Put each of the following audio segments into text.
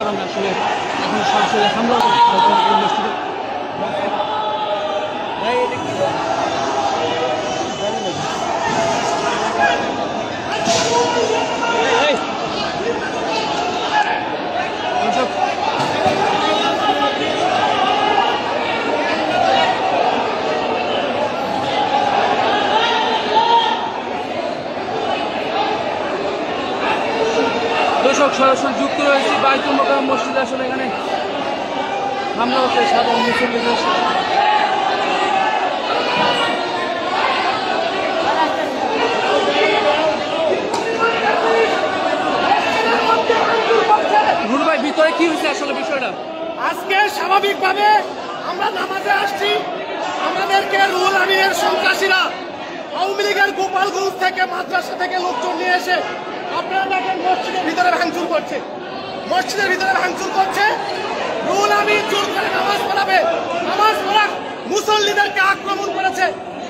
কারণে আসলে এখন সরাসরি হামলা মসজিদে দর্শক সরাসরি যুক্ত রয়েছে বাইতুল মোকাররম মসজিদে। আসলে এখানে হামলা হচ্ছে সাধারণ মুসল্লিদের। রুল ভাই, ভিতরে কি হয়েছে আসলে বিষয়টা? আজকে স্বাভাবিকভাবে আমরা নামাজে আসছি, আমাদেরকে রুহুল আমিনের সন্ত্রাসীরা আওয়ামী লীগের গোপালগঞ্জ থেকে মাদ্রাসা থেকে লোকজন নিয়ে এসে আপনারা দেখেন মসজিদের ভিতরে ভাঙচুর করছে, মসজিদের ভিতরে ভাঙচুর করছে। রুহুল আমিন জোর করে নামাজ পড়াবে, নামাজ পড়া মুসল্লিদেরকে আক্রমণ করেছে,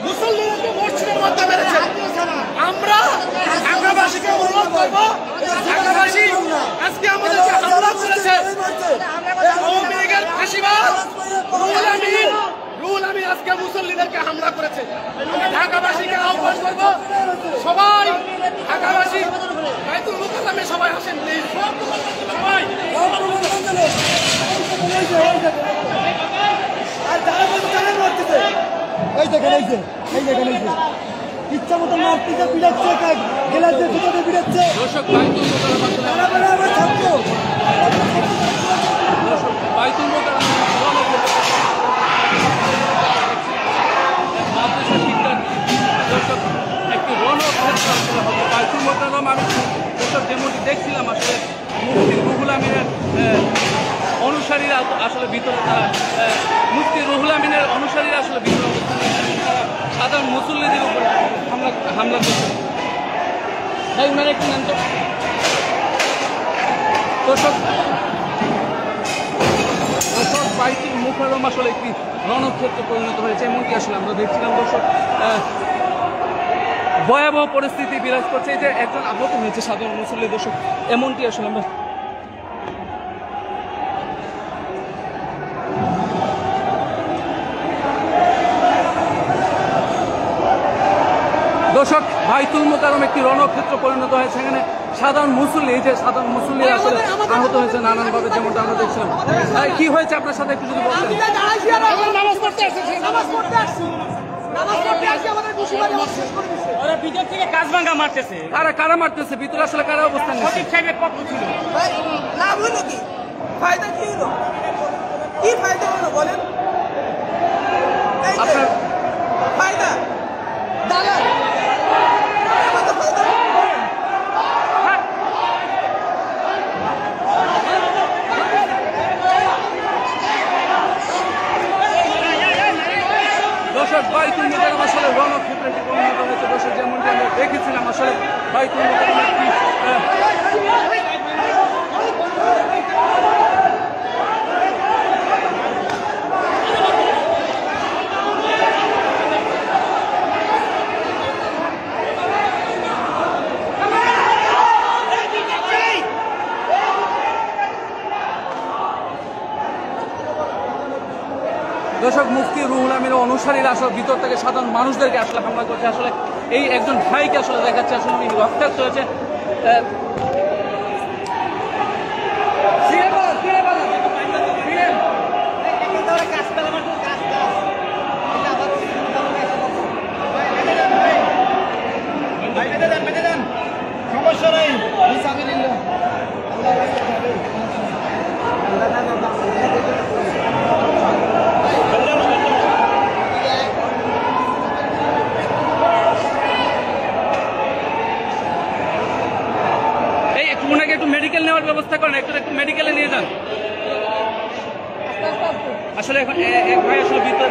মুসল্লিদেরকে মসজিদের মধ্যে মেরেছে। আমরা ঢাকাবাসীকে অনুরোধ করবো, ঢাকাবাসী আজকে আমাদেরকে হামলা করেছে আওয়ামী লীগের ফাঁসিবাদ রুহুল আমিন আজকে মুসল্লিদেরকে হামলা করেছে। আমি ঢাকাবাসীকে আহ্বান করবো, সবাই ঢাকাবাসী বাইতুল মুকাররমে সবাই আসেন প্লিজ, সবাই। ইচ্ছা মতো মারতেছে, পিড়াচ্ছে, গেলাচ্ছে, দুটোতে পিড়াচ্ছে। বাইতুল মোকাররম একটি রণক্ষেত্র আসলে হবে বাইতুল মোকাররম। আমি যেসব যেমনটি দেখছিলাম আসলে মুফতি রুহুল আমিনের অনুসারীরা আসলে ভিতরে, তারা মুফতি রুহুল আমিনের অনুসারীরা আসলে ভিতরে সাধারণ মুসল্লিদের উপর হামলা করছে। ভাই উনার একটু নেন তো। দর্শক বাইতুল মোকাররম আসলে একটি রণক্ষেত্রে পরিণত হয়েছে, এমনকি আসলে আমরা দেখছিলাম। দর্শক ভয়াবহ পরিস্থিতি বিরাজ করছে, এই যে একজন আহত হয়েছে সাধারণ মুসল্লি। দর্শক এমনটি আসলে আমরা দর্শক বাইতুল মোকাররম একটি রণক্ষেত্র পরিণত হয়েছে। এখানে সাধারণ মুসল্লি, এই যে সাধারণ মুসল্লি আসলে আহত হয়েছে নানানভাবে, যেমনটা আমরা দেখছিলাম। কি হয়েছে আপনার সাথে একটু যদি বলতেন। কারা মারতেছে ভিতরে, আসলে কারা অবস্থান আপনার দর্শক বাইতুল মোকাররম আসলে রণক্ষেত্রে পরিণত হয়েছে। দর্শক যেমনটি আমরা দেখেছিলাম আসলে বাইতুল মোকাররম একটি দর্শক মুফতি রুহুল আমিনের অনুসারীরা আসলে ভিতর থেকে সাধারণ মানুষদেরকে আসলে হামলা করছে। আসলে এই একজন ভাইকে আসলে দেখাচ্ছে আসলে উনি রক্তাক্ত হয়েছে। সমস্যা নেই, ওনাকে একটু মেডিকেল নেওয়ার ব্যবস্থা করেন, একটু মেডিকেলে নিয়ে যান। আসলে এখন এক ভাই আসলে ভিতরে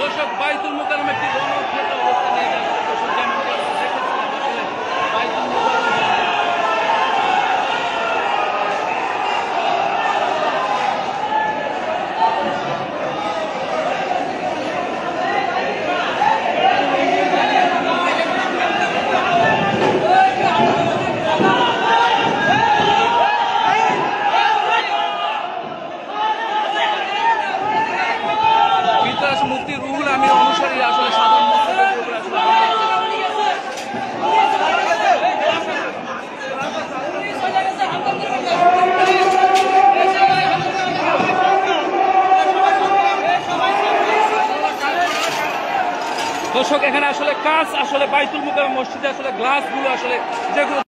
দর্শক বাইতুল মোকাররম একটি রণক্ষেত্র অবস্থা নিয়ে যাচ্ছে। দর্শক যেমনটি আমরা দেখেছিলাম আসলে বাইতুল মোকাররম দর্শক এখানে আসলে কাজ আসলে বাইতুল মুকাররম মসজিদে আসলে গ্লাসগুলো আসলে যেগুলো